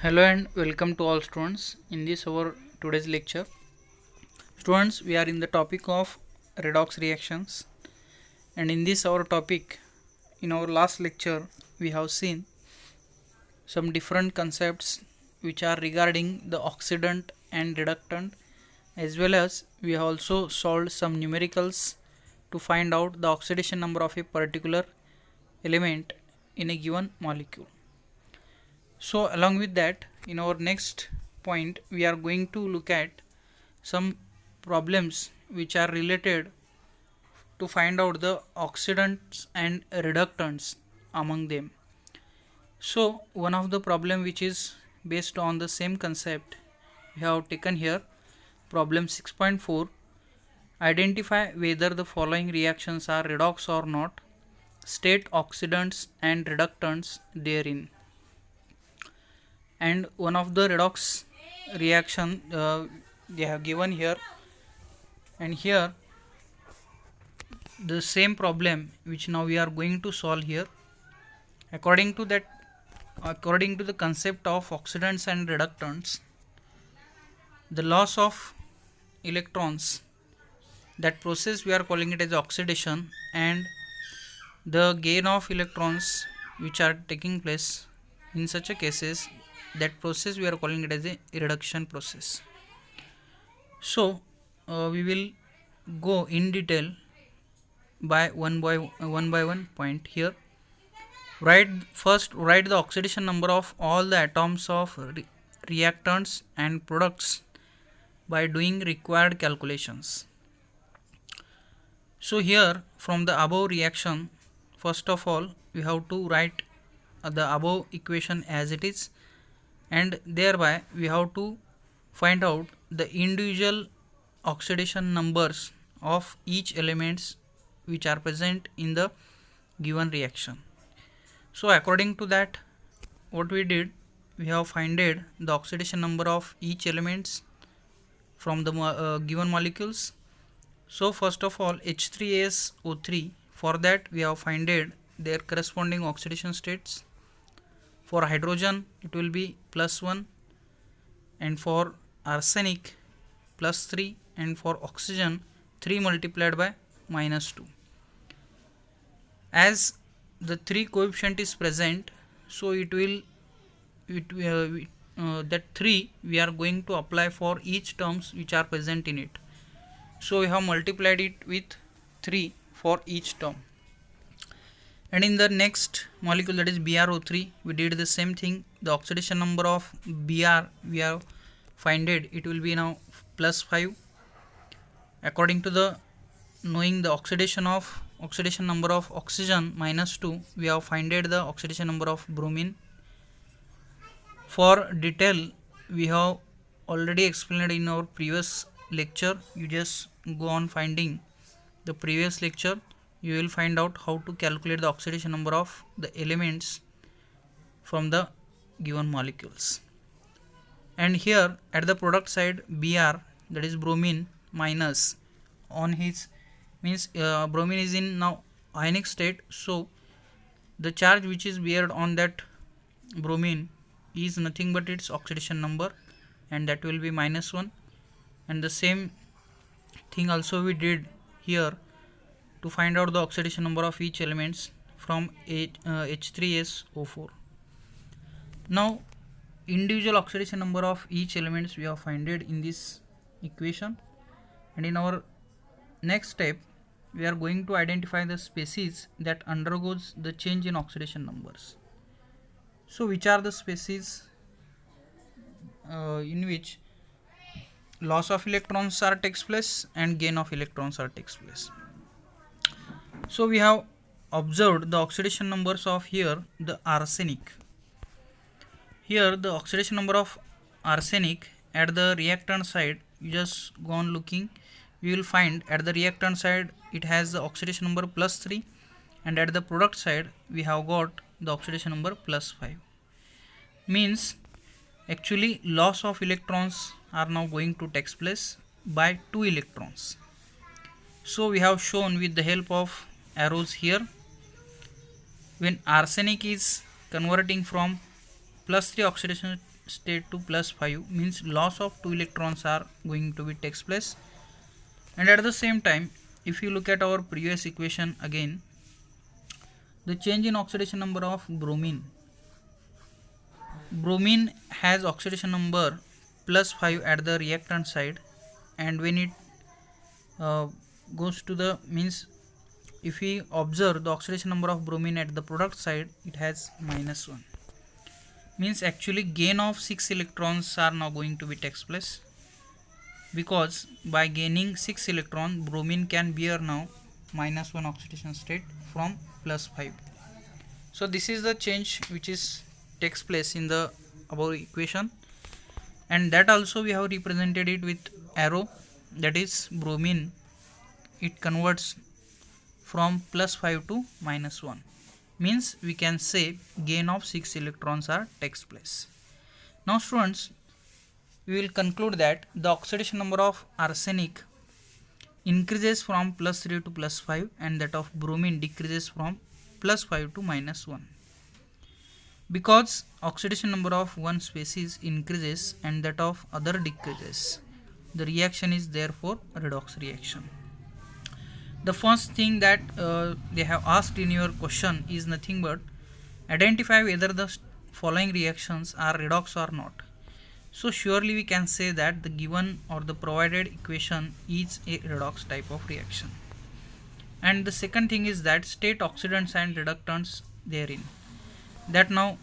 Hello and welcome to all students in this our today's lecture. Students, we are in the topic of redox reactions, and in this our topic, in our last lecture we have seen some different concepts which are regarding the oxidant and reductant, as well as we have also solved some numericals to find out the oxidation number of a particular element in a given molecule. So along with that, in our next point we are going to look at some problems which are related to find out the oxidants and reductants among them. So one of the problem which is based on the same concept we have taken here, problem 6.4. Identify whether the following reactions are redox or not. State oxidants and reductants therein. And one of the redox reaction they have given here, and here the same problem which now we are going to solve here. According to the concept of oxidants and reductants, the loss of electrons, that process we are calling it as oxidation, and the gain of electrons which are taking place in such a cases, that process we are calling it as a reduction process. So we will go in detail by one by one point here. Write the oxidation number of all the atoms of reactants and products by doing required calculations. So here from the above reaction, first of all we have to write the above equation as it is, and thereby we have to find out the individual oxidation numbers of each elements which are present in the given reaction. So according to that, what we did, we have finded the oxidation number of each elements from the given molecules. So first of all H3SO3, for that we have finded their corresponding oxidation states. For hydrogen it will be +1, and for arsenic +3, and for oxygen 3 multiplied by -2. As the 3 coefficient is present, so that 3 we are going to apply for each terms which are present in it. So we have multiplied it with 3 for each term. And in the next molecule, that is BrO3, we did the same thing. The oxidation number of Br we have finded, it will be now +5. According to the knowing the oxidation number of oxygen -2, we have finded the oxidation number of bromine. For detail, we have already explained in our previous lecture. You just go on finding the previous lecture, you will find out how to calculate the oxidation number of the elements from the given molecules. And here at the product side, Br, that is bromine, minus on his means bromine is in now ionic state, so the charge which is beared on that bromine is nothing but its oxidation number, and that will be -1. And the same thing also we did here to find out the oxidation number of each elements from H3SO4. Now individual oxidation number of each elements we have finded in this equation, and in our next step we are going to identify the species that undergoes the change in oxidation numbers. So which are the species in which loss of electrons are takes place and gain of electrons are takes place. So we have observed the oxidation numbers of here the arsenic. Here the oxidation number of arsenic at the reactant side, you just go on looking, you will find at the reactant side it has the oxidation number +3, and at the product side we have got the oxidation number +5. Means actually loss of electrons are now going to take place by 2 electrons. So we have shown with the help of arrows here, when arsenic is converting from +3 oxidation state to +5 means loss of 2 electrons are going to be takes place. And at the same time, if you look at our previous equation again, the change in oxidation number of bromine has oxidation number +5 at the reactant side, and when it goes to the means, if we observe the oxidation number of bromine at the product side, it has -1, means actually gain of 6 electrons are now going to be takes place, because by gaining 6 electron, bromine can bear now -1 oxidation state from +5. So this is the change which is takes place in the above equation, and that also we have represented it with arrow, that is bromine, it converts from +5 to -1, means we can say gain of 6 electrons are takes place. Now students, we will conclude that the oxidation number of arsenic increases from +3 to +5, and that of bromine decreases from +5 to -1. Because oxidation number of one species increases and that of other decreases, the reaction is therefore redox reaction. The first thing that they have asked in your question is nothing but identify whether the following reactions are redox or not. So surely we can say that the given or the provided equation is a redox type of reaction. And the second thing is that state oxidants and reductants therein, that now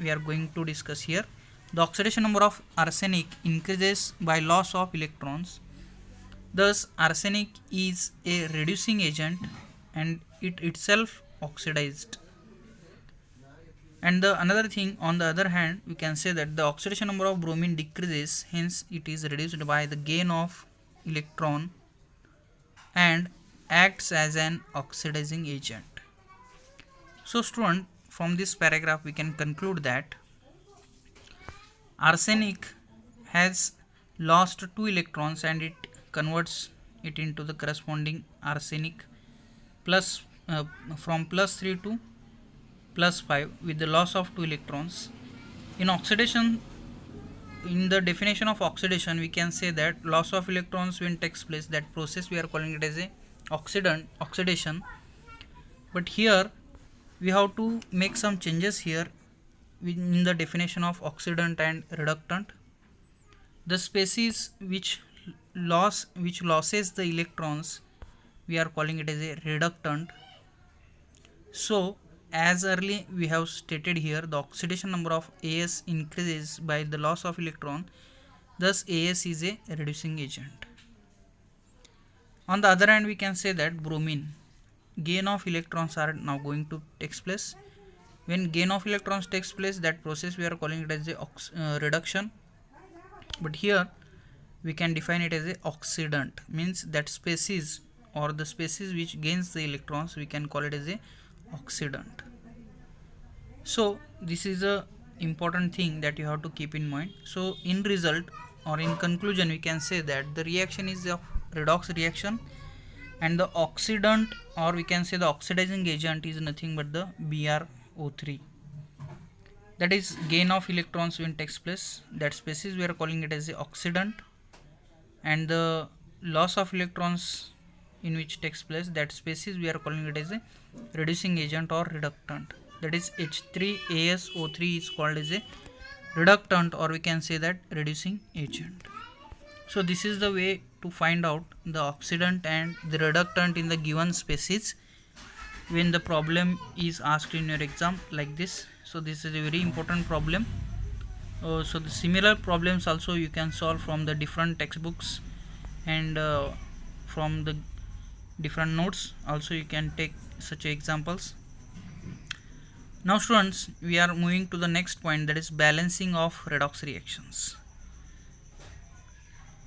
we are going to discuss here. The oxidation number of arsenic increases by loss of electrons. Thus arsenic is a reducing agent and it itself oxidized. And the another thing, on the other hand, we can say that the oxidation number of bromine decreases, hence it is reduced by the gain of electron and acts as an oxidizing agent. So student, from this paragraph we can conclude that arsenic has lost 2 electrons and it converts it into the corresponding arsenic plus from +3 to +5 with the loss of 2 electrons. In oxidation, in the definition of oxidation, we can say that loss of electrons when takes place, that process we are calling it as a oxidation. But here we have to make some changes here in the definition of oxidant and reductant. The species which loses the electrons, we are calling it as a reductant. So as early we have stated here, the oxidation number of As increases by the loss of electron, thus As is a reducing agent. On the other hand, we can say that bromine, gain of electrons are now going to takes place. When gain of electrons takes place, that process we are calling it as a reduction. But here we can define it as a oxidant, means that species or the species which gains the electrons, we can call it as a oxidant. So this is a important thing that you have to keep in mind. So in result or in conclusion, we can say that the reaction is a redox reaction, and the oxidant or we can say the oxidizing agent is nothing but the BrO3, that is gain of electrons when takes place, that species we are calling it as a oxidant, and the loss of electrons in which takes place, that species we are calling it as a reducing agent or reductant, that is H3AsO3 is called as a reductant or we can say that reducing agent. So this is the way to find out the oxidant and the reductant in the given species when the problem is asked in your exam like this. So this is a very important problem. So the similar problems also you can solve from the different textbooks and from the different notes also you can take such examples. Now students, we are moving to the next point, that is balancing of redox reactions.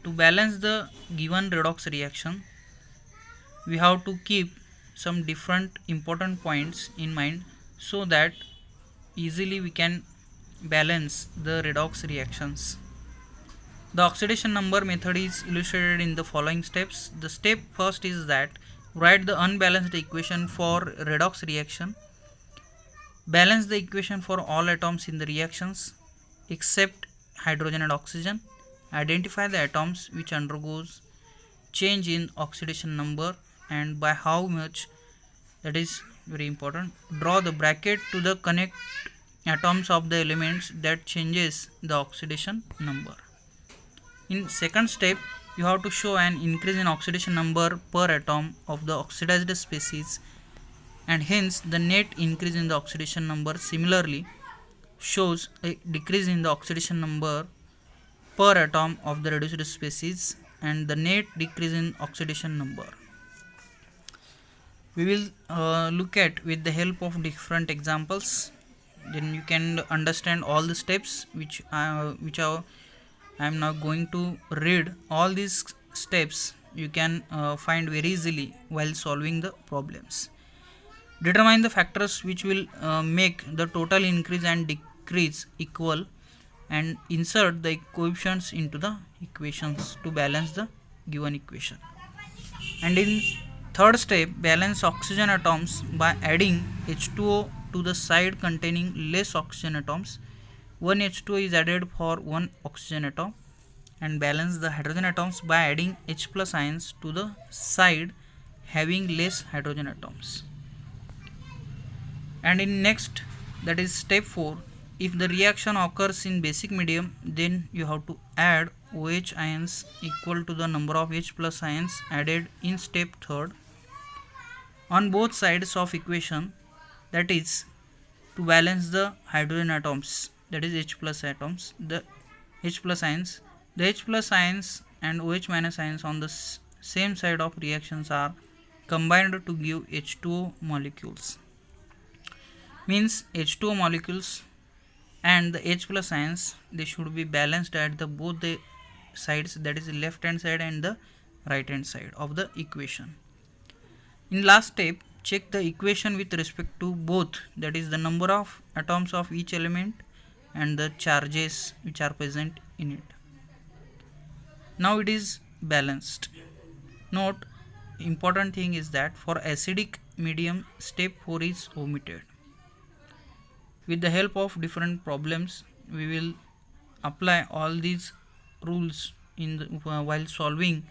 To balance the given redox reaction, we have to keep some different important points in mind so that easily we can balance the redox reactions. The oxidation number method is illustrated in the following steps. The step first is that write the unbalanced equation for redox reaction. Balance the equation for all atoms in the reactions. except hydrogen and oxygen. Identify the atoms which undergoes change in oxidation number and by how much, that is very important. Draw the bracket to the connect atoms of the elements that changes the oxidation number. In second step, you have to show an increase in oxidation number per atom of the oxidized species and hence the net increase in the oxidation number similarly shows a decrease in the oxidation number per atom of the reduced species and the net decrease in oxidation number. We will look at with the help of different examples, then you can understand all the steps which I am now going to read. All these steps you can find very easily while solving the problems. Determine the factors which will make the total increase and decrease equal and insert the coefficients into the equations to balance the given equation. And in third step, balance oxygen atoms by adding H2O to the side containing less oxygen atoms. One H2O is added for one oxygen atom, and balance the hydrogen atoms by adding H plus ions to the side having less hydrogen atoms. And in next, that is step 4, if the reaction occurs in basic medium, then you have to add OH ions equal to the number of H plus ions added in step 3rd on both sides of equation, that is to balance the hydrogen atoms, that is H plus atoms, the H plus ions. The H plus ions and OH minus ions on the same side of reactions are combined to give H2O molecules. Means H2O molecules and the H plus ions, they should be balanced at the both the sides, that is left hand side and the right hand side of the equation. In last step, check the equation with respect to both, that is the number of atoms of each element and the charges which are present in it. Now it is balanced. Note, important thing is that for acidic medium, step 4 is omitted. With the help of different problems, we will apply all these rules in the, while solving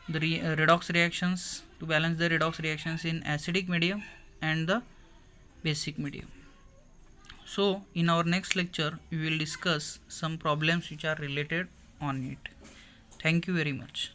the redox reactions to balance the redox reactions in acidic medium and the basic medium. So in our next lecture, we will discuss some problems which are related on it. Thank you very much.